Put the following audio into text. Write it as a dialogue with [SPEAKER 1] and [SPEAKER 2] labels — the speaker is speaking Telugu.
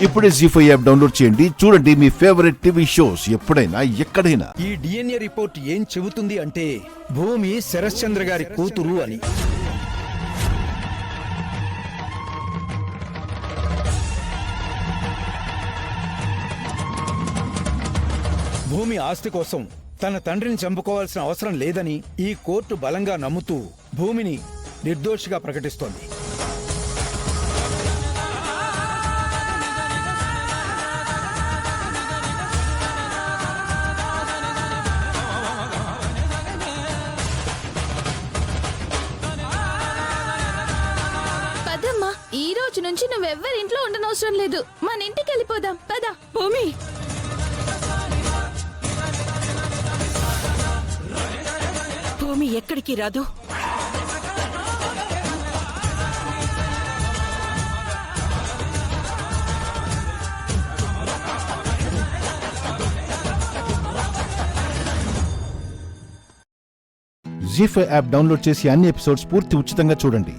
[SPEAKER 1] ఇప్పుడే జీ5 యాప్ డౌన్లోడ్ చేయండి. చూడండి మీ ఫేవరెట్ టీవీ షోస్ ఎప్పుడైనా ఎక్కడైనా.
[SPEAKER 2] ఈ డిఎన్ఏ రిపోర్ట్ ఏం చెబుతుంది అంటే భూమి శరశ్చంద్ర గారి కూతురు అని. భూమి ఆస్తి కోసం తన తండ్రిని చంపుకోవాల్సిన అవసరం లేదని ఈ కోర్టు బలంగా నమ్ముతూ భూమిని నిర్దోషిగా ప్రకటిస్తోంది.
[SPEAKER 3] పదమ్మా, ఈ రోజు నుంచి నువ్వెవ్వరింట్లో ఉండనవసరం లేదు. మన ఇంటికి వెళ్ళిపోదాం. పద.
[SPEAKER 4] భూమి, భూమి ఎక్కడికి రాదు.
[SPEAKER 1] జీ5 యాప్ డౌన్లోడ్ చేసి అన్ని ఎపిసోడ్స్ పూర్తి ఉచితంగా చూడండి.